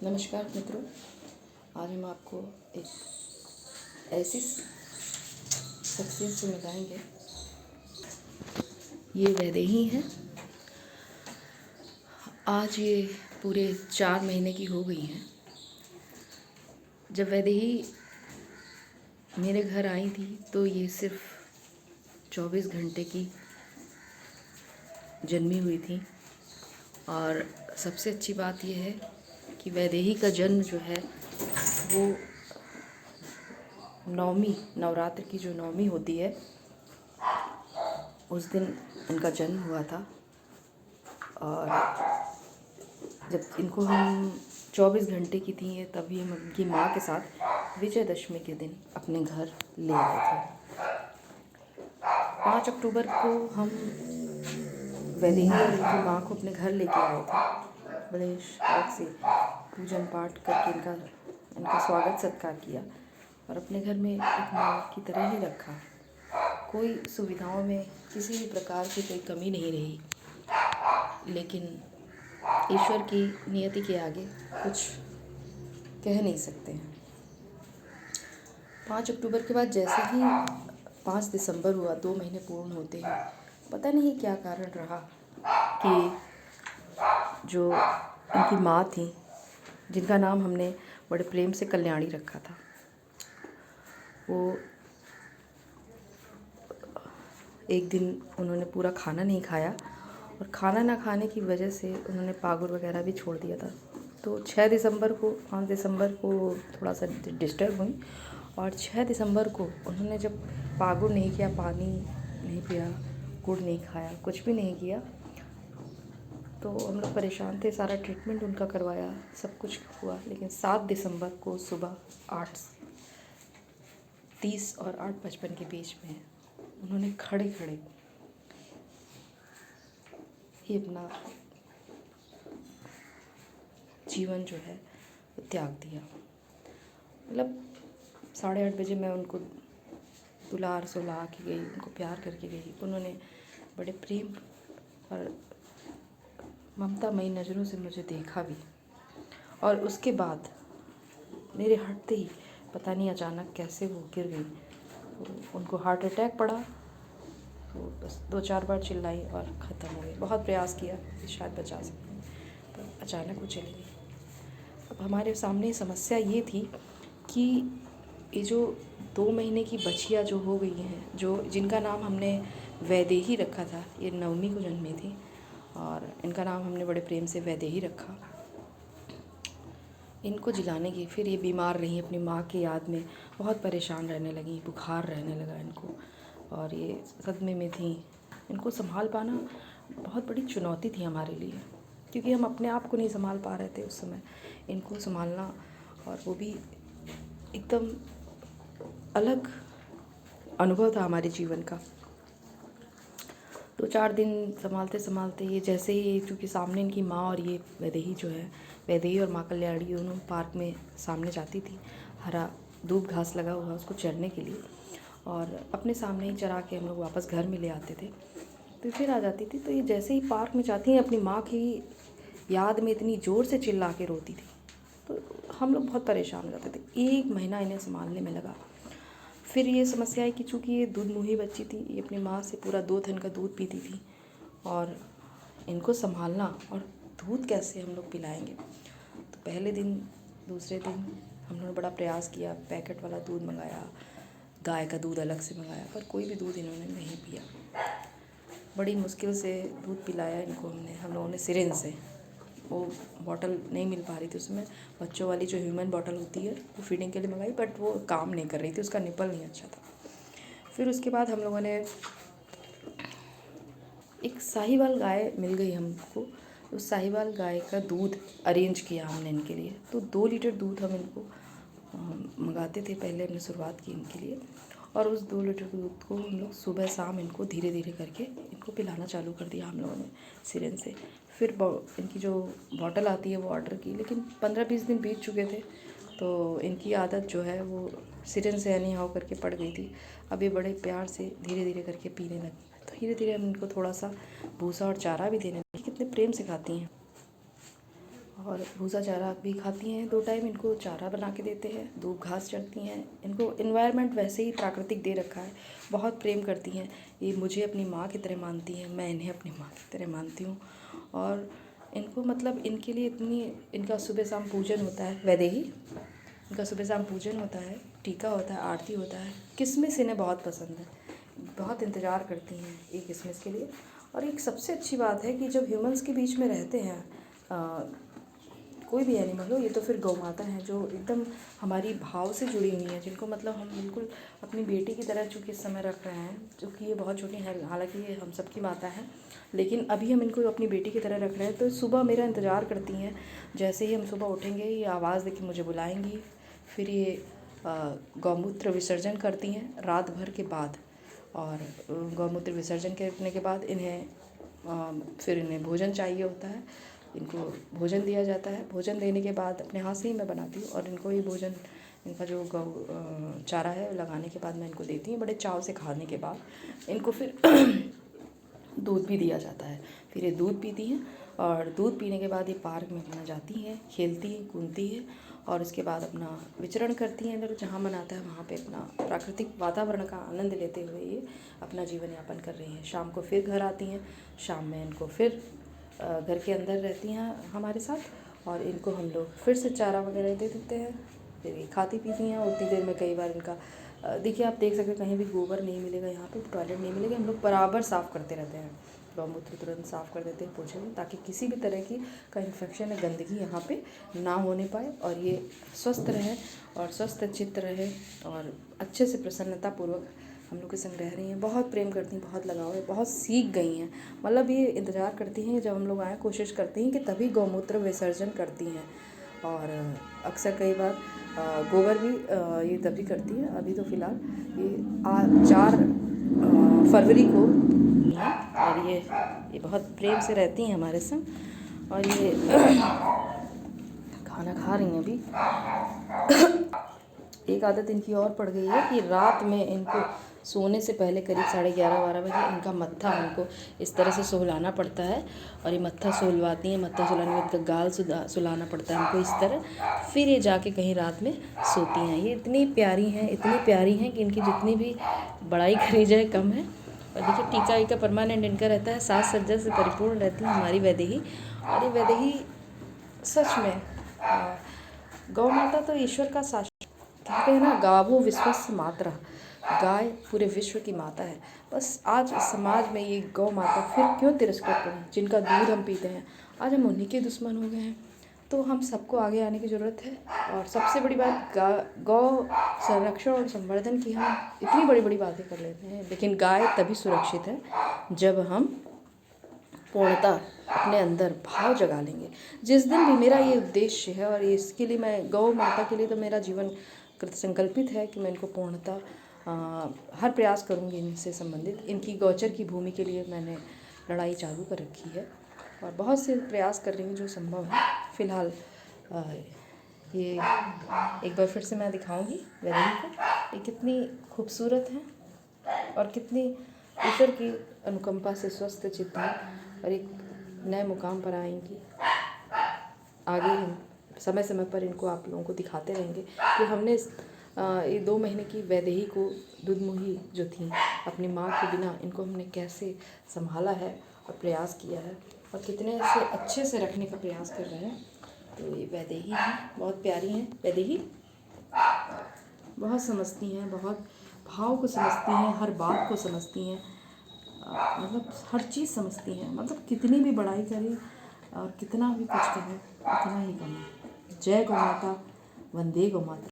नमस्कार मित्रों, आज हम आपको एक ऐसी शख्सियत से मिलाएंगे। ये वैदेही हैं। आज ये पूरे 4 महीने की हो गई हैं। जब वैदेही मेरे घर आई थी तो ये सिर्फ 24 घंटे की जन्मी हुई थी। और सबसे अच्छी बात यह है कि वैदेही का जन्म जो है वो नवरात्र की जो नवमी होती है उस दिन इनका जन्म हुआ था। और जब इनको हम 24 घंटे की थी तभी हम उनकी माँ के साथ विजयदशमी के दिन अपने घर ले आए थे। 5 अक्टूबर को हम वैदेही और इनकी माँ को अपने घर लेके आए थे। बड़े शौक से पूजन पाठ करके इनका स्वागत सत्कार किया और अपने घर में एक माँ की तरह ही रखा। कोई सुविधाओं में किसी भी प्रकार की कोई कमी नहीं रही, लेकिन ईश्वर की नियति के आगे कुछ कह नहीं सकते हैं। 5 अक्टूबर के बाद जैसे ही 5 दिसंबर हुआ, 2 महीने पूर्ण होते हैं, पता नहीं क्या कारण रहा कि जो इनकी माँ थी, जिनका नाम हमने बड़े प्रेम से कल्याणी रखा था, वो एक दिन उन्होंने पूरा खाना नहीं खाया और खाना ना खाने की वजह से उन्होंने पागुर वगैरह भी छोड़ दिया था। तो 5 दिसंबर को थोड़ा सा डिस्टर्ब हुई और 6 दिसंबर को उन्होंने जब पागुर नहीं किया, पानी नहीं पिया, गुड़ नहीं खाया, कुछ भी नहीं किया, तो हम लोग परेशान थे। सारा ट्रीटमेंट उनका करवाया, सब कुछ हुआ, लेकिन 7 दिसंबर को सुबह 8:30 और 8:55 के बीच में उन्होंने खड़े खड़े ही अपना जीवन जो है वो त्याग दिया। मतलब 8:30 बजे मैं उनको दुलार सुला के गई, उनको प्यार करके गई। उन्होंने बड़े प्रेम और ममतामयी नज़रों से मुझे देखा भी। और उसके बाद मेरे हटते ही पता नहीं अचानक कैसे वो गिर गई। तो उनको हार्ट अटैक पड़ा। तो बस 2-4 बार चिल्लाई और ख़त्म हो गई। बहुत प्रयास किया कि शायद बचा सकें, पर अचानक वो चली गई। अब हमारे सामने समस्या ये थी कि ये जो 2 महीने की बच्चियाँ जो हो गई हैं, जिनका नाम हमने वैदेही रखा था, ये नवमी को जन्मी थी और इनका नाम हमने बड़े प्रेम से वैदेही रखा। इनको जिलाने की, फिर ये बीमार रही, अपनी माँ की याद में बहुत परेशान रहने लगी, बुखार रहने लगा इनको और ये सदमे में थी। इनको संभाल पाना बहुत बड़ी चुनौती थी हमारे लिए, क्योंकि हम अपने आप को नहीं संभाल पा रहे थे उस समय। इनको संभालना, और वो भी एकदम अलग अनुभव था हमारे जीवन का। 2-4 दिन संभालते संभालते ये जैसे ही, क्योंकि सामने इनकी माँ और ये वैदेही जो है, वैदेही और माँ कल्याणी दोनों पार्क में सामने जाती थी। हरा दूब घास लगा हुआ उसको चरने के लिए, और अपने सामने ही चरा के हम लोग वापस घर में ले आते थे। तो फिर आ जाती थी, तो ये जैसे ही पार्क में जाती हैं अपनी माँ की याद में इतनी ज़ोर से चिल्ला के रोती थी। तो हम लोग बहुत परेशान हो जाते थे। 1 महीना इन्हें संभालने में लगा। फिर ये समस्या है कि चूँकि ये दूध मुही बच्ची थी, ये अपनी माँ से पूरा 2 थन का दूध पीती थी, और इनको संभालना और दूध कैसे हम लोग पिलाएंगे। तो पहले दिन, दूसरे दिन हम लोगों ने बड़ा प्रयास किया, पैकेट वाला दूध मंगाया, गाय का दूध अलग से मंगाया, पर कोई भी दूध इन्होंने नहीं पिया। बड़ी मुश्किल से दूध पिलाया इनको हम लोगों ने सिरिंज से। वो बॉटल नहीं मिल पा रही थी उसमें, बच्चों वाली जो ह्यूमन बॉटल होती है वो फीडिंग के लिए मंगाई, बट वो काम नहीं कर रही थी, उसका निपल नहीं अच्छा था। फिर उसके बाद हम लोगों ने एक साहिवाल गाय मिल गई हमको। उस साहिवाल गाय का दूध अरेंज किया हमने इनके लिए। तो 2 लीटर दूध हम इनको मंगाते थे। पहले हमने शुरुआत की इनके लिए, और उस 2 लीटर दूध को हम लोग सुबह शाम इनको धीरे धीरे करके इनको पिलाना चालू कर दिया हम लोगों ने सिरिंज से। फिर इनकी जो बॉटल आती है वो ऑर्डर की, लेकिन 15-20 दिन बीत चुके थे, तो इनकी आदत जो है वो सिरिंज से एनी हाउ करके पड़ गई थी। अब ये बड़े प्यार से धीरे धीरे करके पीने लगी। तो धीरे धीरे हम इनको थोड़ा सा भूसा और चारा भी देने लगे। कितने प्रेम से खाती हैं। और भूसा चारा भी खाती हैं, 2 टाइम इनको चारा बना के देते हैं, दूब घास चढ़ती हैं। इनको एनवायरनमेंट वैसे ही प्राकृतिक दे रखा है, बहुत प्रेम करती हैं। ये मुझे अपनी माँ की तरह मानती हैं, मैं इन्हें अपनी माँ की तरह मानती हूँ। और इनको मतलब इनके लिए इतनी, इनका सुबह शाम पूजन होता है, वैदेही इनका सुबह शाम पूजन होता है, टीका होता है, आरती होता है। किसमिस इन्हें बहुत पसंद है, बहुत इंतज़ार करती हैं ये किसमिस के लिए। और एक सबसे अच्छी बात है कि जब ह्यूमंस के बीच में रहते हैं कोई भी एनिमल हो, ये तो फिर गौ माता हैं जो एकदम हमारी भाव से जुड़ी हुई हैं, जिनको मतलब हम बिल्कुल अपनी बेटी की तरह चूँकि इस समय रख रहे हैं, क्योंकि ये बहुत छोटी हैं, हालांकि ये हम सबकी माता हैं, लेकिन अभी हम इनको अपनी बेटी की तरह रख रहे हैं। तो सुबह मेरा इंतज़ार करती हैं, जैसे ही हम सुबह उठेंगे ये आवाज़ देके मुझे बुलाएंगी। फिर ये गौमूत्र विसर्जन करती हैं रात भर के बाद, और गौमूत्र विसर्जन करने के बाद फिर इन्हें भोजन चाहिए होता है, इनको भोजन दिया जाता है। भोजन देने के बाद अपने हाथ से ही मैं बनाती हूँ, और इनको ये भोजन, इनका जो चारा है लगाने के बाद मैं इनको देती हूँ। बड़े चाव से खाने के बाद इनको फिर दूध भी दिया जाता है। फिर ये दूध पीती हैं, और दूध पीने के बाद ये पार्क में अपना जाती हैं, खेलती हैं, घूमती हैं, और उसके बाद अपना विचरण करती हैं। इधर जहाँ मन आता है वहाँ पे अपना प्राकृतिक वातावरण का आनंद लेते हुए ये अपना जीवन यापन कर रही हैं। शाम को फिर घर आती हैं, शाम में इनको फिर घर के अंदर रहती हैं हमारे साथ, और इनको हम लोग फिर से चारा वगैरह दे देते हैं। फिर ये खाती पीती हैं। उतनी देर में कई बार इनका देखिए, आप देख सकते हैं कहीं भी गोबर नहीं मिलेगा, यहाँ पे टॉयलेट नहीं मिलेगा, हम लोग बराबर साफ़ करते रहते हैं। गौमूत्र तुरंत साफ़ कर देते हैं पोछे में, ताकि किसी भी तरह की का इन्फेक्शन या गंदगी यहाँ पे ना होने पाए, और ये स्वस्थ रहे और स्वस्थ चित्त रहे, और अच्छे से प्रसन्नतापूर्वक हम लोग के संग रह रही हैं। बहुत प्रेम करती हैं, बहुत लगाव है, बहुत सीख गई हैं। मतलब ये इंतज़ार करती हैं जब हम लोग आएँ, कोशिश करती हैं कि तभी गौमूत्र विसर्जन करती हैं। और अक्सर कई बार गोबर भी ये तभी करती है। अभी तो फ़िलहाल ये 4 फरवरी को, और ये बहुत प्रेम से रहती हैं हमारे संग। और ये खाना खा रही हैं अभी। एक आदत इनकी और पड़ गई है कि रात में इनको सोने से पहले करीब 11:30-12 बजे इनका मत्था हमको इस तरह से सुलाना पड़ता है, और ये मत्था सुलवाती हैं। मत्था सुलाने में इनका गाल सुलाना पड़ता है हमको इस तरह, फिर ये जाके कहीं रात में सोती हैं। ये इतनी प्यारी हैं कि इनकी जितनी भी बड़ाई करी जाए कम है। और देखिए, टीका वीका परमानेंट इनका रहता है, साज सज्जा से परिपूर्ण रहती है हमारी वैदेही। और ये वैदेही सच में गौ माता तो ईश्वर का साक्षात, कहते हैं ना, गावो विश्वस्य मातरः, गाय पूरे विश्व की माता है। बस आज समाज में ये गौ माता फिर क्यों तिरस्कृत करें, जिनका दूध हम पीते हैं, आज हम उन्हीं के दुश्मन हो गए हैं। तो हम सबको आगे आने की ज़रूरत है। और सबसे बड़ी बात, गौ संरक्षण और संवर्धन की हम इतनी बड़ी बड़ी बातें कर लेते हैं, लेकिन गाय तभी सुरक्षित है जब हम पूर्णतः अपने अंदर भाव जगा लेंगे। जिस दिन भी मेरा ये उद्देश्य है, और इसके लिए मैं गौ माता के लिए तो मेरा जीवन कृत संकल्पित है कि मैं इनको पूर्णतः हर प्रयास करूँगी इनसे संबंधित। इनकी गौचर की भूमि के लिए मैंने लड़ाई चालू कर रखी है, और बहुत से प्रयास कर रही हूँ जो संभव है। फ़िलहाल ये एक बार फिर से मैं दिखाऊंगी वैदेही को, ये कितनी खूबसूरत है और कितनी ईश्वर की अनुकंपा से स्वस्थ चित्त है, और एक नए मुकाम पर आएंगी। आगे हम समय समय पर इनको आप लोगों को दिखाते रहेंगे कि हमने ये 2 महीने की वैदेही को, दुधमुही जो थी, अपनी माँ के बिना इनको हमने कैसे संभाला है और प्रयास किया है, और कितने ऐसे अच्छे से रखने का प्रयास कर रहे हैं। तो ये वैदेही हैं, बहुत प्यारी हैं वैदेही, बहुत समझती हैं, बहुत भाव को समझती हैं, हर बात को समझती हैं, मतलब हर चीज़ समझती हैं। मतलब कितनी भी बड़ाई करें और कितना भी कुछ करें, उतना ही कम है। जय गौ माता, वंदे गौ माता।